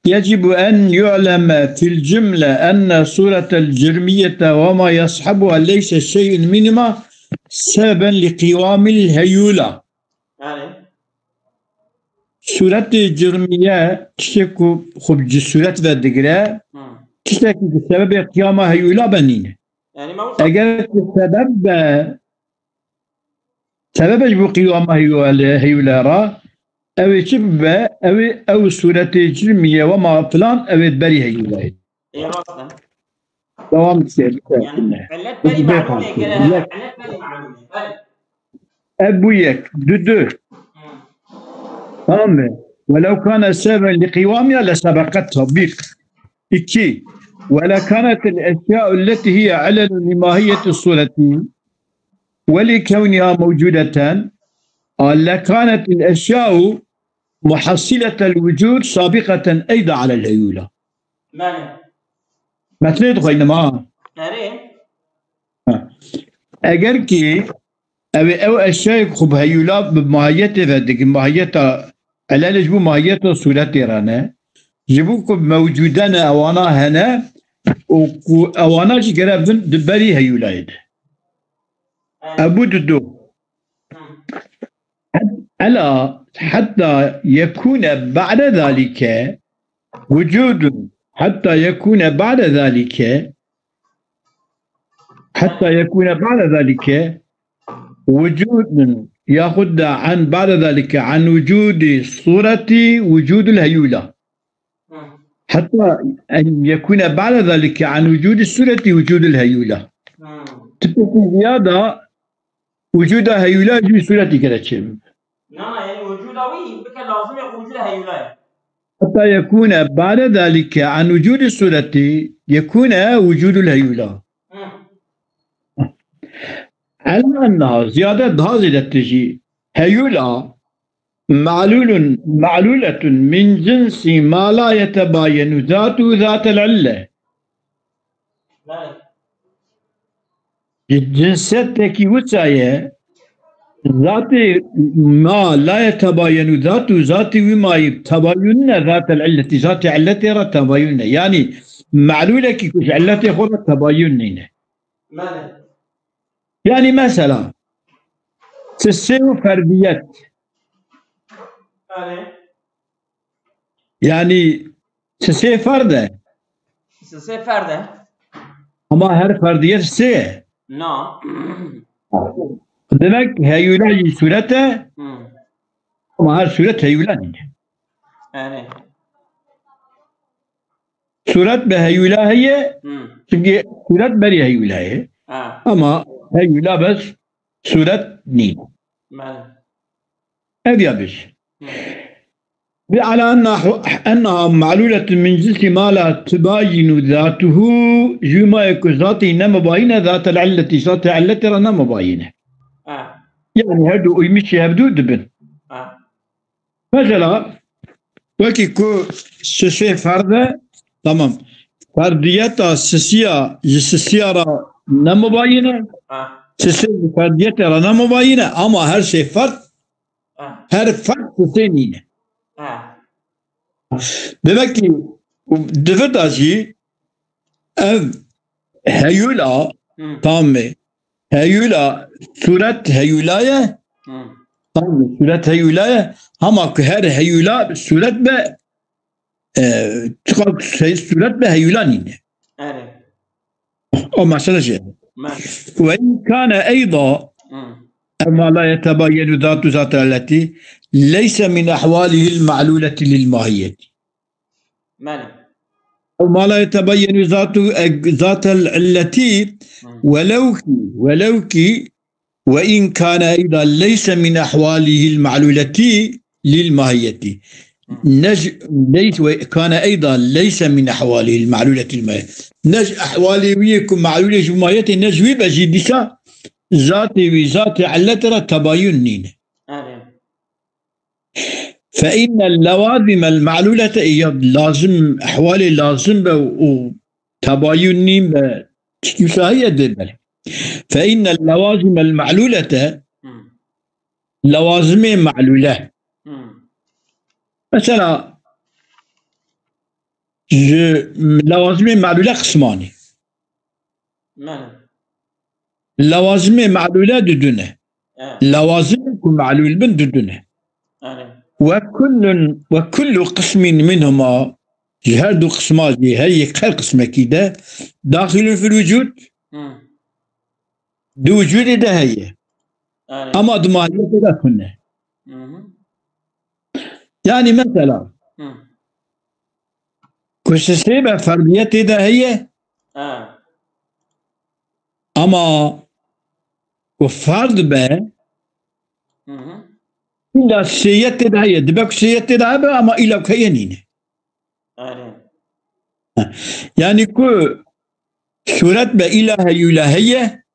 يجب أن يعلم في الجملة أن صورة الجرمية وما يصحبها ليس شيء منهما سببا لقوام الهيولة. يعني صورة الجرمية تشتكو خب صورة ذا تشتكي بسبب قيام هيولة بنينه. يعني ما هو أجل سبب قيام هيولة را أو شبه أو صورة الجرمية وما فلان أو بري هيولة. إيه راسنا دوام تسير. يعني علت بري معلومة كده علت بري معلومة أبويك دو تمام ولو كان سببا لقوامها لسبقتها بك. إكي ولا كانت الأشياء التي هي علل لماهية الصورة ولكونها موجودة لكانت الأشياء محصلة الوجود سابقة أيضا على الهيولة. ماذا؟ مثل يدخل معها أجر كي أو أشياء خب هيولة بماهيته ذاتك ماهيته ألا نجبو ماهيته صورة رانا جبوكم موجودان أوانا هنا وأوانا جرا دبري هيولة أبو ددو ألا حتى يكون بعد ذلك وجود وجود يأخذ عن بعد ذلك عن وجود صورة وجود الهيولة حتى أن يكون بعد ذلك عن وجود الصورة وجود الهيولة تبقى زيادة وجود هيولة في صورة كذا يعني وجودها وي بك لازم يكون وجودها هيولة حتى يكون بعد ذلك عن وجود الصورة يكون وجود الهيولة على أنها زيادة هذه تجي هيولة معلولة من جنس ما لا يتباين ذاته ذات العلة. جنسيتك وساية ذات ما لا يتباين ذاته ذات وما يتباين ذات العلة ذات علته تباين يعني معلولة كيش علته خورة تباين يعني مثلا تسيو فرديات يعني تسي فردة أما هر فرديات سي demek heyula surete ama her suret heyula değil. Yani suret be heyula hiye çünkü suret beri heyula hiye ama heyula bes suret değil. هذه يابش على أنها معلولة من جنس ما لا تباين ذاته جما يكون ذاته نما باينة ذات العلة ذات علة نما باينة يعني هدو يمشي هبدو دبن مثلا وكي كو سسي فردة تمام فردية سسيارة نما باينة سسي فردية نما باينة أما هر شيء فرد her fark seninle. Demek ki devletacı ev heyula tamam mı? Heyula suret heyulaya tamam mı? Suret heyulaya ama her heyula suret be suret be heyula neyine? O mesela şey. Ve kana eyda ما لا يتبين ذات التي ليس من أحواله المعلولة للماهية أو ما لا يتبين ذات التي ولو وإن كان أيضا ليس من أحواله المعلولة للماهية كان أيضا ليس من أحواله المعلولة للماهية أحواله ويكون معلولة للماهية نجوي بجدسة ذاتي وذاتي علتها تباين نين فإن اللوازم المعلولة هي لازم أحوالي لازم وتباين نين تشكيسها دبل فإن اللوازم المعلولة لوازم معلولة مثلا لوازم معلولة قسماني. لوازم معلولة ددونه. لوازم معلول بن ددونه. وكل قسم منهما جهاد قسمات هي خير قسمة كده داخل في الوجود. دو وجود ده هي. أما ضمانية ده كنا. يعني مثلا كسسيبة فردية ده هي. أما وفرد به إلا سيئة ده هي دبك سيئة ده هي أما إلا كيانين. يعني كو سورة بإله يلاهية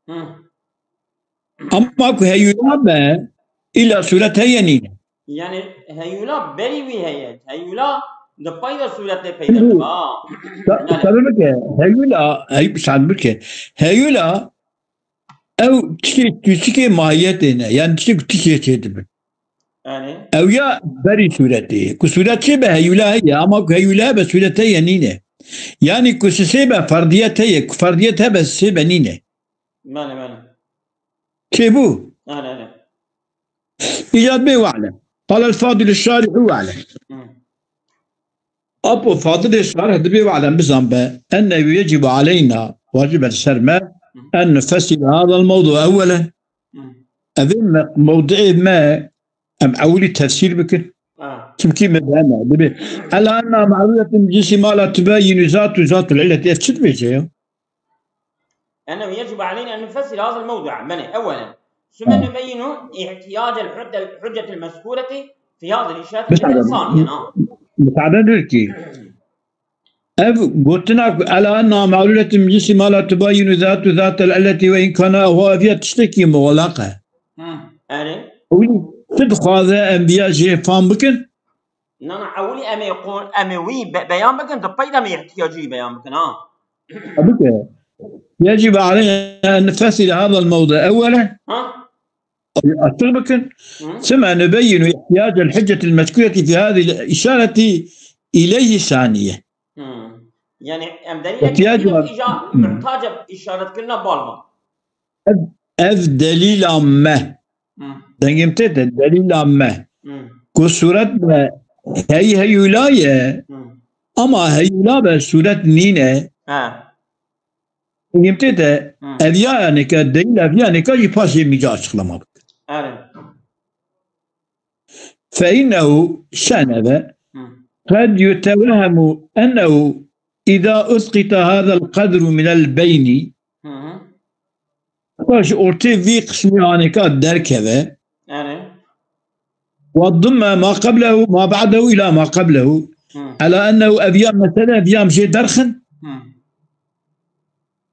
أما كو هيولا با إلا سورة هيانين. يعني هيولا بريوي هيولا دبايدا سورة بيدا. سببك هيولا أو تشكي ماهيتنا يعني تشكي تبع. أو يا بري سورته كسورة شبه هيولا هي أما هيولا بس سورة هيانين. يعني كسسيبة فردية هي فرديتها بس سيبة نينة. ماله كيبو؟ إيجاد بي وعلم. قال الفاضل الشارح وعلم. أبو فاضل الشارح بي وعلم بزنبه أنه يجب علينا واجب السرمة أن نفسر هذا الموضوع أولا. أذن موضوع ما أم أولي تفسير بكر. كيف مدهنا على أن معلولة جنس ما لا تبين ذات العلة أفسد بيجي. أنه يجب علينا أن نفسر هذا الموضوع أولا ثم نبين احتياج الحجة المذكورة في هذا الإشارة الإنسانية. متعدد كي قلت لك على أنها معلولة من جنس ما لا تبين ذات العلة وإن كان هو فيها تشتكي مغلقة. صدق هذا أنبياء جي فهم بكن؟ نعم أولي أمي يقول أموي بيان بكن تبقى ما يحتاجي بيان بكن بكن يجب علينا أن نفسر هذا الموضوع أولا أتربكن ثم نبين احتياج الحجة المذكورة في هذه الإشارة إليه ثانية. يعني دليل محتاج إشارة كلنا بالما دليل ما دنجمت دليل ما كسورة هي ولاية أما هي ولاية سورة نينة دنجمت أبيانك دليل أبيانك يفاسي مجاز خلما فإنه شنب قد يتوهم أنه إذا أسقط هذا القدر من البين باش أرتي في قسم هانيكات دركبة وضم ما قبله ما بعده إلى ما قبله على أنه أبيام مثلا أبيام جي درخن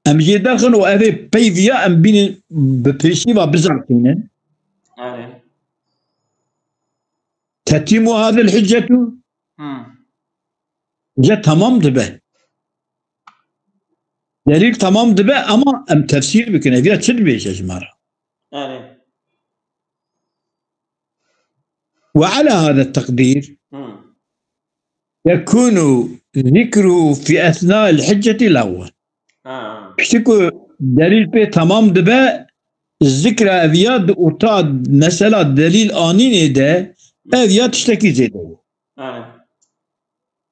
أم جي درخن وأبي بيفيا أم بين ببريشيفا بزعتين تتم هذا الحجة جاء تمام دبه دليل تمام دبه أما أم تفسير بكنا فيها تشد بيش أجمارا. وعلى هذا التقدير يكون ذكره في أثناء الحجة الأول. بشتكو دليل بي تمام دبه الذكر أبياد أرتاد مسألة دليل آنين ده أبياد تشتكي زيده.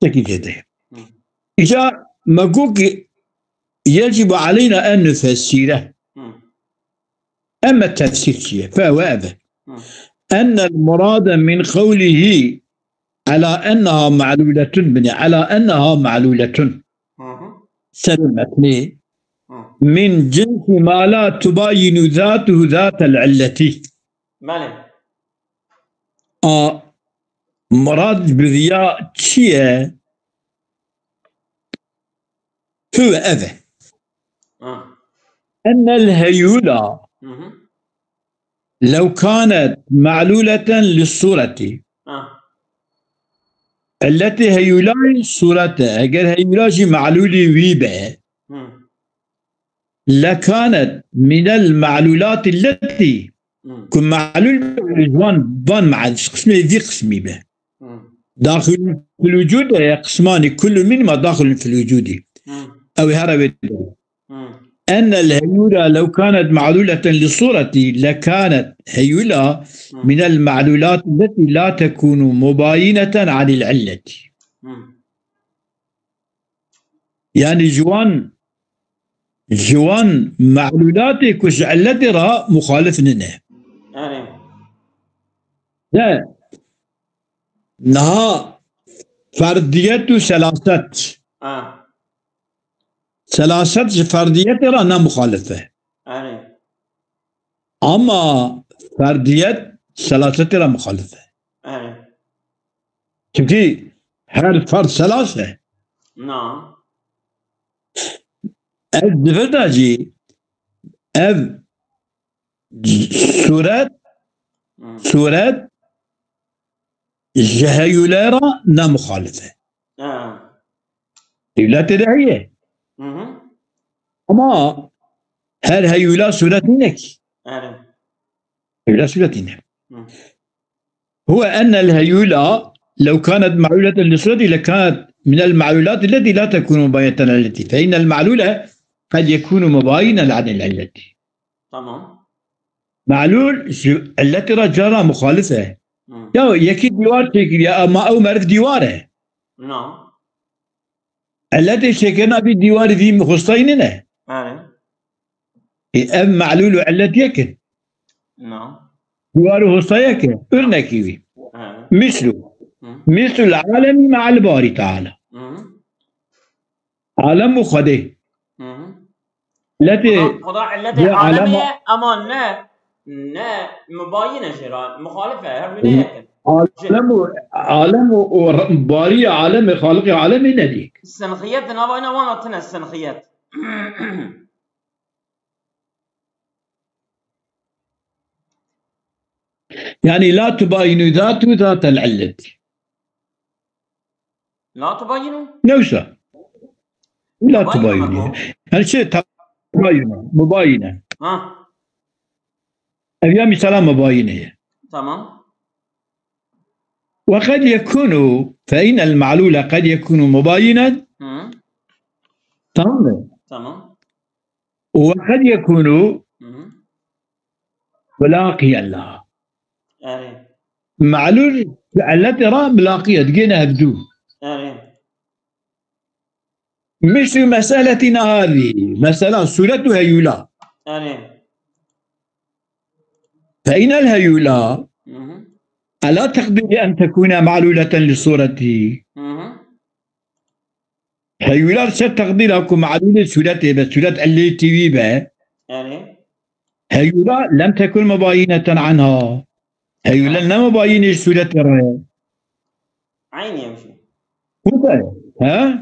تشتكي زيده. إذا مقوك يجب علينا أن نفسره. أما التفسير شيء فهو هذا أن المراد من قوله على أنها معلولة على أنها معلولة سلمتني من جنس ما لا تباين ذاته ذات العلة. مراد بذياء شيء هو هذا أن الهيولة لو كانت معلولة للصورة التي هيولاي صورتها أجر هيولاجي معلولي ويبه لكانت من المعلولات التي كن معلول جوان بان مع قسمي ذي قسمي به داخل في الوجود قسمان كل منهما داخل في الوجود أو هرب أن الهيولة لو كانت معلولة للصورة لكانت هيولة من المعلولات التي لا تكون مباينة عن العلة. يعني جوان معلولاتي كش علتي را مخالف لنا. لا نها فردية ثلاثة فردية را نا مخالفة. أما فردية ثلاثة را مخالفة. كيف هر فرد ثلاثة. نعم. الدفتاجي سورة جهيولارا نا مخالفة. لا تدعيه. أما هل هيولا سورتينك؟ هيولا سورتينك. هو أن الهيولا لو كانت معلولة للصورة لكانت من المعلولات التي لا تكون مباينة عن العلة، فإن المعلولة قد يكون مباينا عن العلة. تمام. معلول التي رجالها مخالفة. يا يكي ديوار تكري يا ما أو مرف ديواره. نعم. التي شكلنا في الديوار ذي مخصصيننا. أم معلول علة يكن. نعم. ديواره خصيك أرنكيوي. مثل العالم مع الباري تعالى. عالم خده. خدا التي عالمية أما نا مباينة شراء مخالفة عالم باري عالم خالق عالم نديك السنخيات نباينا وانا السنخيات. يعني لا تباين ذات العلة. لا تباينوا؟ نوسا لا تباينوا. يعني شيء تباينه مباينة. أيام سلام مباينة. تمام. وقد يكون فإن المعلول قد يكون مباينا. تمام. وقد يكون ملاقيا لها. معلول التي را ملاقية تجينا هبدو. مثل مسألتنا هذه مسألة سورة هيولا. فإن الهيولا ألا تقدر أن تكون معلولة للصورة. هيولا ستقدر أكون معلولة سورته بس سورة التي بيبه. هيولا لم تكن مباينة عنها. هيولا لم مباينة سورة الرأي. عيني يمشي. ها؟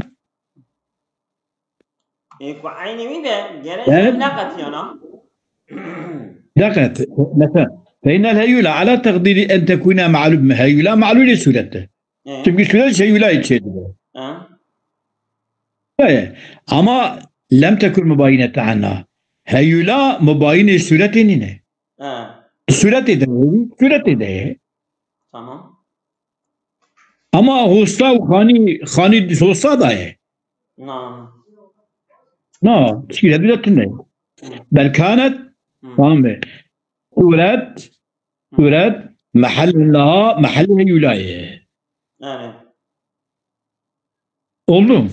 إيه عيني ميدا جرى نقط يانا. نقط مثلا فإن الهيولا على تقدير أن تكون معلومة هيولا معلولة سورته. تبقى سورة هيولا يتشدد. أما لم تكن مباينة عنها. هيولا مباينة سورة نينه. سورة ده. تمام. أما هوستا وخاني هوستا ده. نعم تشكيلة بدأتنا. بل كانت فاهمة سورة محلها هيولاية. أولهم.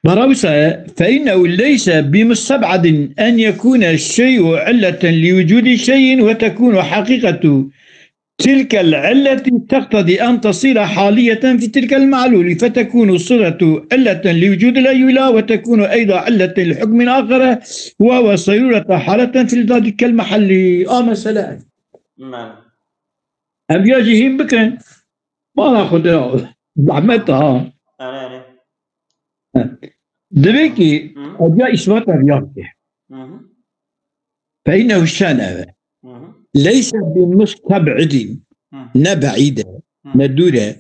براوسة فإنه ليس بمستبعد أن يكون الشيء علة لوجود شيء وتكون حقيقة تلك العلة تقتضي أن تصير حالية في تلك المعلول فتكون الصلة علة لوجود الهيولا وتكون أيضا علة لحكم آخر وهو صيرورة حالة في ذلك المحل. مثلا أبياجهم بكرة ما ناخذ بعمتها دبيكي أبيا إثبات رياضته فإنه الشان ليس بمستبعد نبعيدة ندورة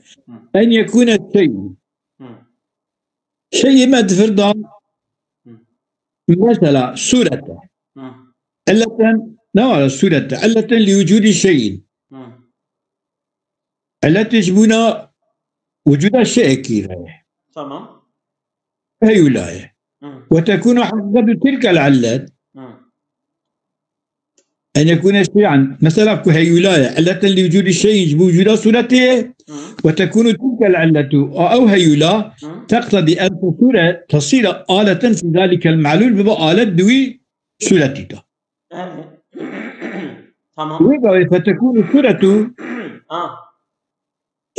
أن يكون شيء ما تفرض مثلا سورة علة نوع سورة علة لوجود شيء علتش بنا وجود الشيء كذا تمام. هي ولاية وتكون حقيقة تلك العلة أن يكون شيئا مثلا هي ولاية علة لوجود الشيء بوجود صورته وتكون تلك العلة أو هيولا تقتضي أن تصير آلة في ذلك المعلول بما آلة دوي صورته تمام. فتكون صورة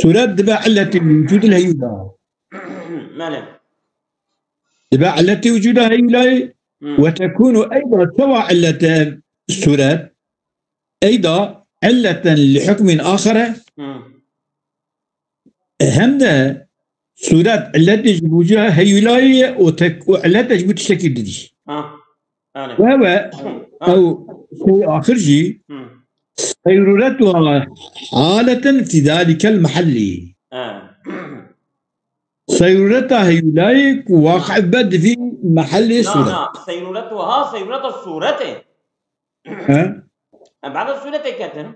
صورة دبا علة وجود الهيولا دبا علة وجود هيولا وتكون أيضا سوى علة الصورة أيضا علة لحكم آخر همدا صورة التي بوجودها هيولاي وعلتها تجب تشتكل دي وهو أو شيء آخر شيء صيرورتها حالة في ذلك المحل صيرورتها هيولاي واقع بد في محل صورة لا صيرورتها صيرورة الصورة بعد الصورة كتن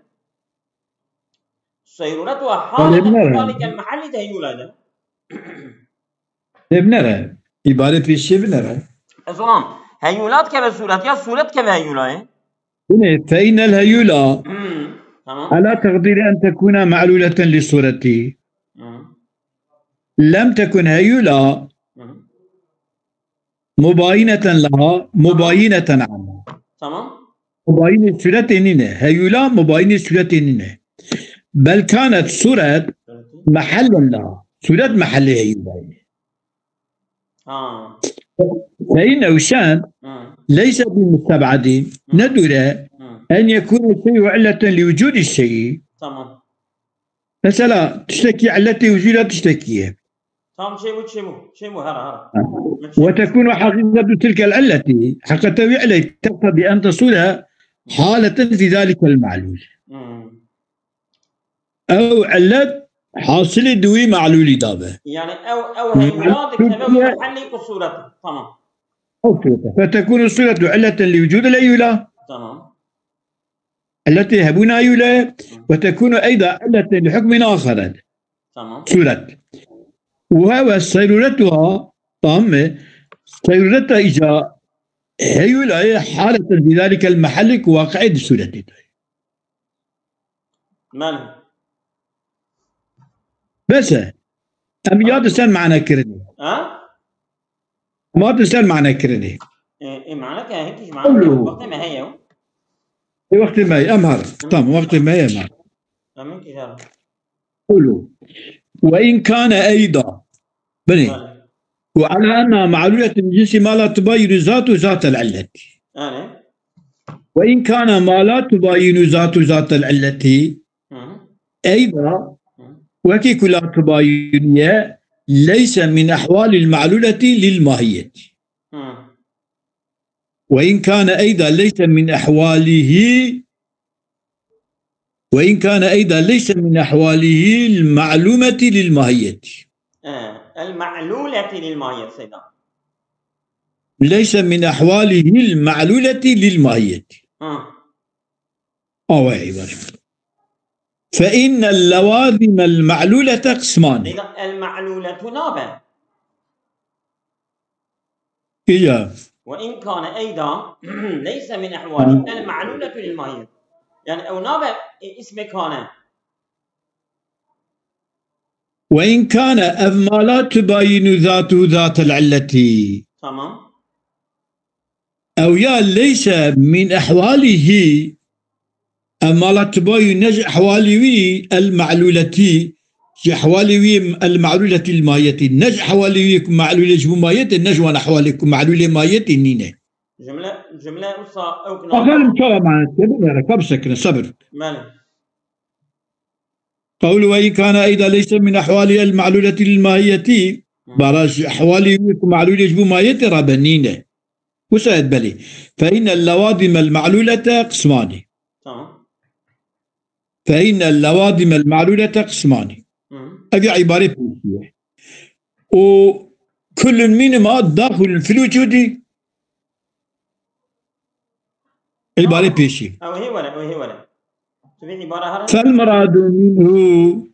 صيرورتها حالة في ذلك المحل هيولاي ابنرا عبارة في الشيء ابنرا السلام هيولات كذا صورة يا صورة كذا هيولا فإن الهيولا على تقدير أن تكون معلولة للصورة لم تكن هيولا مباينة لها مباينة عنها تمام مباينة صورتين هيولا مباينة صورتين بل كانت صورة محل لها صورة محل هيولا فإنه شان ليس بمستبعد ندر أن يكون الشيء علة لوجود الشيء تمام مثلا تشتكي علته وجودها تشتكيه تمام شيء هرا وتكون حقيقة تلك العلة حقيقة علة تقتضي أن تصلها حالة في ذلك المعلول أو علة حاصل دوي معلول دابة يعني أو هيولاد كما محل صورته تمام أو صورته فتكون الصورة علة لوجود الأيولة تمام التي يهبون أيولة وتكون أيضا علة لحكم آخر تمام صورة وهو صيرورتها طامة صيرورتها إجا هيولة حالة في ذلك المحل واقع صورته ماله بس أم يا تسأل معنى كرني ما تسأل معنى كرني إيه معنى كهيك معنى وقت ما هي وقت ما هي أمهر طم وقت ما هي أمهر تمام كده قولوا وإن كان أيضا بني وعلى أنها معلولة من جنس ما لا تباين ذات العلة وإن كان ما لا تباين ذات العلة أيضا وكي لا تباين ليس من أحوال المعلولة للماهية وإن كان أيضا ليس من أحواله المعلومة للماهية المعلولة للماهية سيدا ليس من أحواله المعلولة للماهية فإن اللوازم المعلولة قسمان المعلولة نابع إيه وإن كان أيضا ليس من أحواله المعلولة للماهية يعني أو نابع اسم كان وإن كان أما لا تباين ذات العلة تمام أو يا ليس من أحواله أما لا تباين نج أحواله المعلولة أحواله المعلولة الماية نج أحواله معلولة ماية نج وأن أحواله معلولة ماية نينة جملة أصلا أو كنا أخير مشارة معنا كم سكنة صبر ماله قول وإن كان أيضا ليس من أحواله المعلولة الماهية براش أحواله معلولة ماية رابنينة وسأد بلي فإن اللوازم المعلولة قسمان فإن اللوازم المعلولة قسمان هذه عبارة فلسفية وكل منهما داخل في الوجود عبارة بيشي أو هي ولا تبين عبارة هذا فالمراد منه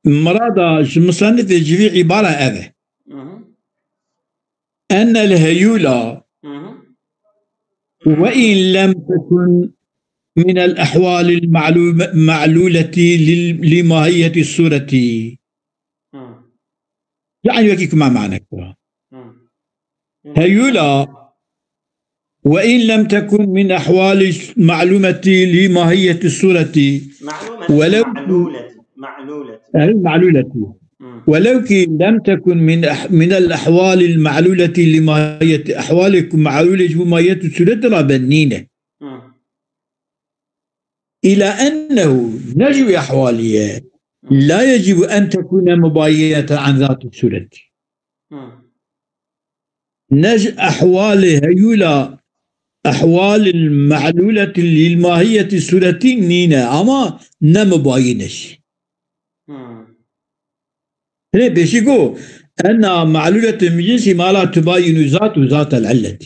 مراد المصنف يجري عبارة هذا أن الهيولة وإن لم تكن من الأحوال المعلولة لماهية الصورة، يعني يكيك ما معنى هيولة وإن لم تكن من أحوال معلومة لماهية الصورة ولو معلولة ولو لم تكن من الأحوال المعلولة لماهية أحوالكم معلولة لماهية الصورة ربنينة إلى أنه نجو أحوالها لا يجب أن تكون مباينة عن ذات الصورة. أحوال هيولة أحوال المعلولة للماهية الصورة نينة أما نمباينش. هنا بيشيكو أن معلولة من جنس ما لا تباين ذات العلة.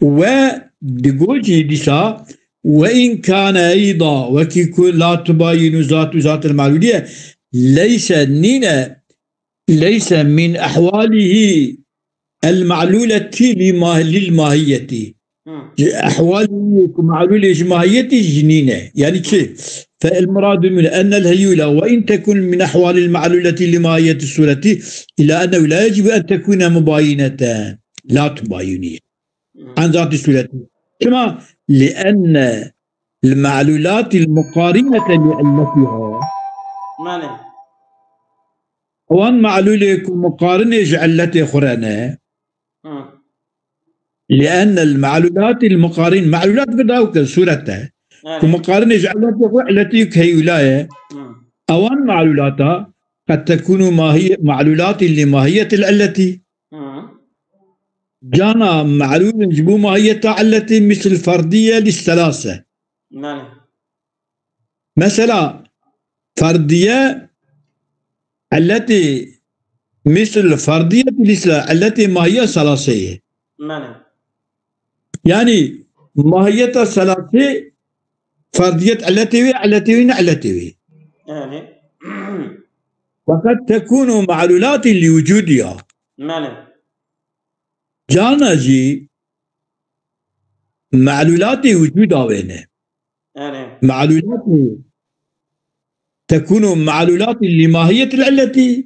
ودقوجي ديسا وإن كان أيضا وكيكو لا تباين ذات المعلولية ليس من أحواله المعلولة للماهية أحواله معلولة ماهية جنينة يعني شيء. فالمراد من أن الهيولة وإن تكن من أحوال المعلولة لماهية الصورة إلى أنه لا يجب أن تكون مباينة لا تباينية عن ذات الصورة. كما لأن المعلولات المقارنة لعلتها وان معلولة مقارنة جعلته خرانة لأن المعلولات المقارنة معلولات بداوك صورتها ومقارنة جعلته علتي كهيولاية أوان معلولاتها قد تكون معلولات لماهية العلة جانا معلول جبو ماهية علة مثل فردية للثلاثة مثلا فردية التي مثل فردية التي ماهية ثلاثية يعني ماهية ثلاثية فردية علتي وقد تكون معلولات لوجودها جانا جي معلولات وجودها وينه معلولات تكون معلولات لماهية العلة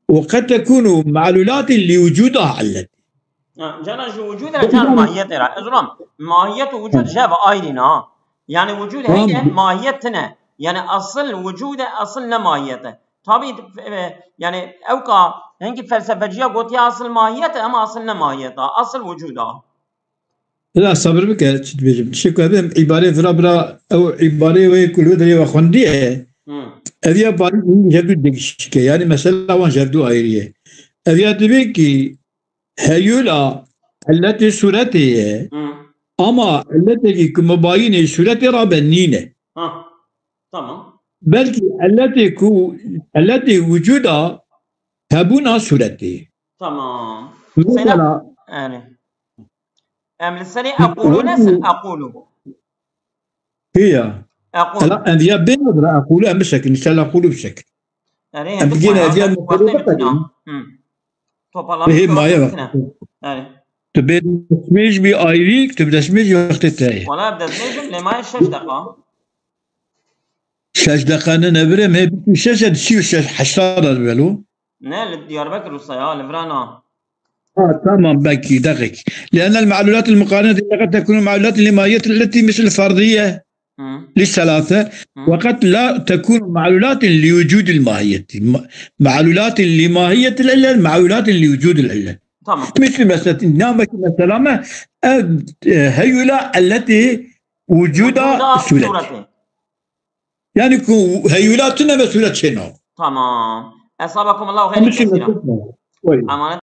وقد تكون معلولات لوجودها علة. جانا جو وجودها كان ماهيتها إذن ماهية وجود جاب آيرنا يعني وجود هي ماهيتنا يعني أصل وجوده أصل نماهيته طبيعي يعني أوكا هنگی فلسفجية قلت يا أصل ماهيته أما أصل نماهيته أصل وجودها. لا صبر بك تبيجم شكو هذا عبارة فرابرا أو عبارة ويكل ودري وخندية أذيا باري جردو دقشك يعني مثلا وان جردو آيرية أذيا تبيكي هيولا التي صورتها أما التي كمباينة صورتها رابنينة تمام بلكي التي وجودها هبونا صورتها تمام مثلا لساني أقول نسل أقول هي لا أذيا بين أقولها بشكل مثال أقول بشكل أبقينا أذيا مقولة هي ما يبقى تبدأ تسميج بآيريك تبدأ تسميج وقت التاي ولا بدأ تسميج لما 6 دقائق 6 دقائق نبرة ما هي 6 شيء حشرة الولو لا لدياربكر والصيال لفرانا تمام باكي دقيق لأن المعلولات المقارنة قد تكون معلولات لماهية التي مثل الفردية للثلاثة وقد لا تكون معلولات لوجود الماهية معلولات لماهية العلة معلولات لوجود العلة مثل مثلا هيولة التي وجودها سورة يعني هيولاتنا بسورة شنو تمام أصابكم الله خير كثيرا